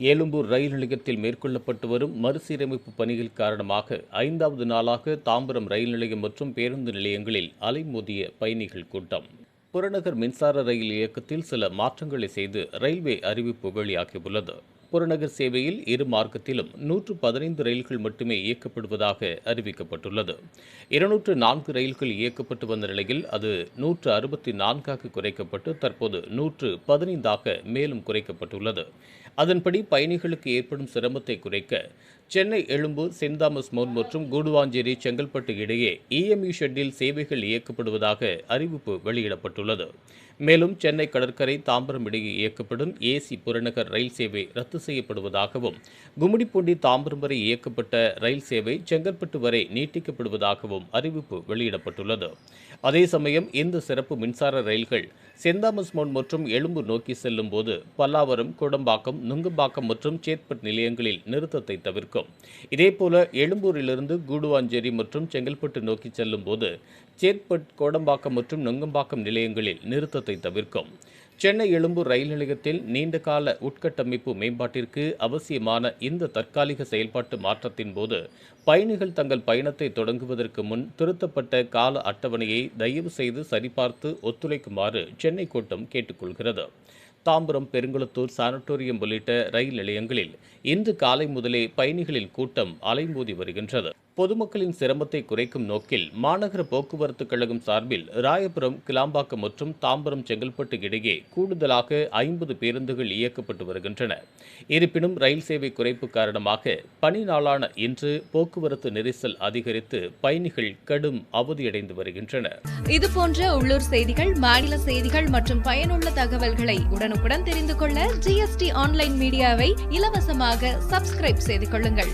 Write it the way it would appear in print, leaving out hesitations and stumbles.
ஏலும்பூர் ரயில் நிலையத்தில் மேற்கொள்ளப்பட்டு வரும் மறுசீரமைப்பு பணிகள் காரணமாக 5வது நாளாக தாம்பரம் ரயில் நிலையம் மற்றும் பேருந்து நிலையங்களில் அலைமோதிய பயணிகள் கூட்டம். புறநகர் மின்சார ரயில் இயக்கத்தில் சில மாற்றங்களை செய்து ரயில்வே அறிவிப்பு வெளியாகியுள்ளது. புறநகர் சேவையில் இரு மார்க்கத்திலும் 115 ரயில்கள் மட்டுமே இயக்கப்படுவதாக அறிவிக்கப்பட்டுள்ளது. 204 ரயில்கள் இயக்கப்பட்டு வந்த நிலையில் அது 164ஆக குறைக்கப்பட்டு தற்போது 115ஆக மேலும் குறைக்கப்பட்டுள்ளது. அதன்படி பயணிகளுக்கு ஏற்படும் சிரமத்தை குறைக்க சென்னை எழும்பூர், சென்ட் தாமஸ் மவுண்ட் மற்றும் கூடுவாஞ்சேரி, செங்கல்பட்டு இடையே இஎம்யூ ஷெட்டில் சேவைகள் இயக்கப்படுவதாக அறிவிப்பு வெளியிடப்பட்டுள்ளது. மேலும் சென்னை கடற்கரை, தாம்பரம் இடையே இயக்கப்படும் ஏசி புறநகர் ரயில் சேவை ரத்து செய்யப்படுவதாகவும், கும்மிடிப்பூண்டி தாம்பரம் வரை இயக்கப்பட்ட ரயில் சேவை செங்கல்பட்டு வரை நீட்டிக்கப்படுவதாகவும் அறிவிப்பு வெளியிடப்பட்டுள்ளது. அதே சமயம் இந்த சிறப்பு மின்சார ரயில்கள் சென்ட் தாமஸ் மவுண்ட் மற்றும் எழும்பூர் நோக்கி செல்லும் போது பல்லாவரம், கோடம்பாக்கம், நுங்கம்பாக்கம் மற்றும் சேத்பட் நிலையங்களில் நிறுத்தத்தை தவிர்க்கும். இதேபோல எழும்பூரிலிருந்து கூடுவாஞ்சேரி மற்றும் செங்கல்பட்டு நோக்கி செல்லும் போது சேத்பட், கோடம்பாக்கம் மற்றும் நுங்கம்பாக்கம் நிலையங்களில் நிறுத்தத்தை தவிர்க்கும். சென்னை எழும்பூர் ரயில் நிலையத்தில் நீண்டகால உட்கட்டமைப்பு மேம்பாட்டிற்கு அவசியமான இந்த தற்காலிக செயல்பாட்டு மாற்றத்தின் போது பயணிகள் தங்கள் பயணத்தை தொடங்குவதற்கு முன் திருத்தப்பட்ட கால அட்டவணையை தயவு செய்து சரிபார்த்து ஒத்துழைக்குமாறு சென்னை கோட்டம் கேட்டுக்கொள்கிறது. தாம்பரம், பெருங்குளத்தூர், சானட்டோரியம் உள்ளிட்ட ரயில் நிலையங்களில் இன்று காலை முதலே பயணிகளின் கூட்டம் அலைமோதி வருகின்றது. பொதுமக்களின் சிரமத்தை குறைக்கும் நோக்கில் மாநகர போக்குவரத்து கழகம் சார்பில் ராயபுரம், கிளாம்பாக்கம் மற்றும் தாம்பரம், செங்கல்பட்டு இடையே கூடுதலாக 50 பேருந்துகள் இயக்கப்பட்டு வருகின்றன. இருப்பினும் ரயில் சேவை குறைப்பு காரணமாக பணி நாளான இன்று போக்குவரத்து நெரிசல் அதிகரித்து பயணிகள் கடும் அவதியடைந்து வருகின்றனர். இதுபோன்ற உள்ளூர் செய்திகள், மாநில செய்திகள் மற்றும் பயனுள்ள தகவல்களை உடனுக்குடன் தெரிந்து கொள்ள GST ஆன்லைன் மீடியாவை இலவசமாக சப்ஸ்கிரைப் செய்து கொள்ளுங்கள்.